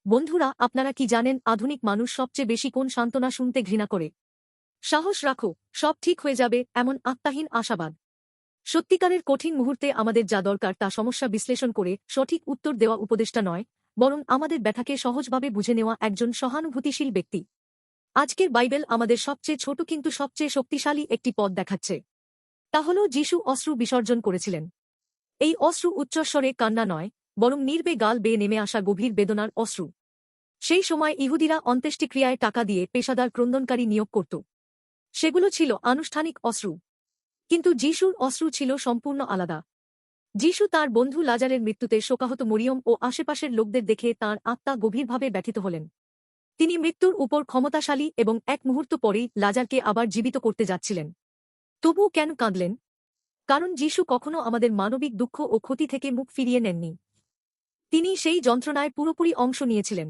বন্ধুরা, আপনারা কি জানেন আধুনিক মানুষ সবচেয়ে বেশি কোন সান্ত্বনা শুনতে ঘৃণা করে? সাহস রাখো, সব ঠিক হয়ে যাবে এমন আত্মাহীন আশাবাদ। সত্যিকারের কঠিন মুহূর্তে আমাদের যা দরকার তা সমস্যা বিশ্লেষণ করে সঠিক উত্তর দেওয়া উপদেষ্টা নয়, বরং আমাদের ব্যথাকে সহজভাবে বুঝে নেওয়া একজন সহানুভূতিশীল ব্যক্তি। আজকের বাইবেল আমাদের সবচেয়ে ছোট কিন্তু সবচেয়ে শক্তিশালী একটি পথ দেখাচ্ছে। তা হল যিশু অশ্রু বিসর্জন করেছিলেন। এই অশ্রু উচ্চস্বরে কান্না নয়, বরং নির্বে গাল বেয়ে নেমে আসা গভীর বেদনার অশ্রু। সেই সময় ইহুদিরা অন্ত্যেষ্টিক্রিয়ায় টাকা দিয়ে পেশাদার ক্রন্দনকারী নিয়োগ করত। সেগুলো ছিল আনুষ্ঠানিক অশ্রু। কিন্তু যিশুর অশ্রু ছিল সম্পূর্ণ আলাদা। যিশু তার বন্ধু লাজারের মৃত্যুতে শোকাহত মরিয়ম ও আশেপাশের লোকদের দেখে তাঁর আত্মা গভীরভাবে ব্যথিত হলেন। তিনি মৃত্যুর উপর ক্ষমতাশালী এবং এক মুহূর্ত পরেই লাজারকে আবার জীবিত করতে যাচ্ছিলেন। তবুও কেন কাঁদলেন? কারণ যিশু কখনো আমাদের মানবিক দুঃখ ও ক্ষতি থেকে মুখ ফিরিয়ে নেননি। তিনি সেই যন্ত্রণায় পুরোপুরি অংশ নিয়েছিলেন।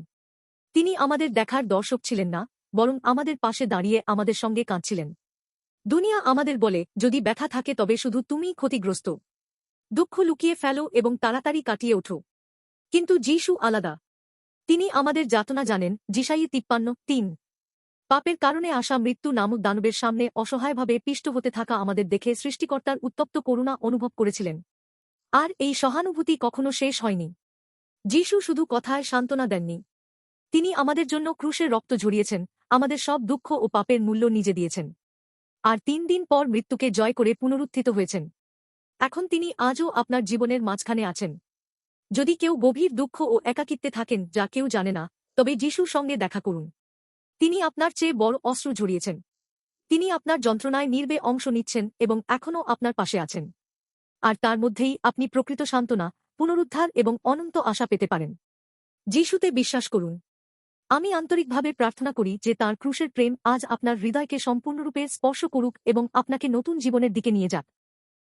তিনি আমাদের দেখার দর্শক ছিলেন না, বরং আমাদের পাশে দাঁড়িয়ে আমাদের সঙ্গে কাঁদছিলেন। দুনিয়া আমাদের বলে, যদি ব্যথা থাকে তবে শুধু তুমিই ক্ষতিগ্রস্ত। দুঃখ লুকিয়ে ফেলো এবং তাড়াতাড়ি কাটিয়ে ওঠো। কিন্তু যিশু আলাদা। তিনি আমাদের যাতনা জানেন। যিশাই 53:3। পাপের কারণে আসা মৃত্যু নামক দানবের সামনে অসহায়ভাবে পিষ্ট হতে থাকা আমাদের দেখে সৃষ্টিকর্তার উত্তপ্ত করুণা অনুভব করেছিলেন। আর এই সহানুভূতি কখনো শেষ হয়নি। যিশু শুধু কথায় সান্ত্বনা দেননি। তিনি আমাদের জন্য ক্রুশের রক্ত ঝরিয়েছেন, আমাদের সব দুঃখ ও পাপের মূল্য নিজে দিয়েছেন। আর 3 দিন পর মৃত্যুকে জয় করে পুনরুত্থিত হয়েছেন। এখন তিনি আজও আপনার জীবনের মাঝখানে আছেন। যদি কেউ গভীর দুঃখ ও একাকিত্বে থাকেন যা কেউ জানে না, তবে যিশুর সঙ্গে দেখা করুন। তিনি আপনার চেয়ে বড় অশ্রু ঝরিয়েছেন। তিনি আপনার যন্ত্রণায় নির্বে অংশ নিচ্ছেন এবং এখনও আপনার পাশে আছেন। আর তার মধ্যেই আপনি প্রকৃত সান্ত্বনা, পুনরুদ্ধার এবং অনন্ত আশা পেতে পারেন। যিশুতে বিশ্বাস করুন। আমি আন্তরিকভাবে প্রার্থনা করি যে তাঁর ক্রুশের প্রেম আজ আপনার হৃদয়কে সম্পূর্ণরূপে স্পর্শ করুক এবং আপনাকে নতুন জীবনের দিকে নিয়ে যাক।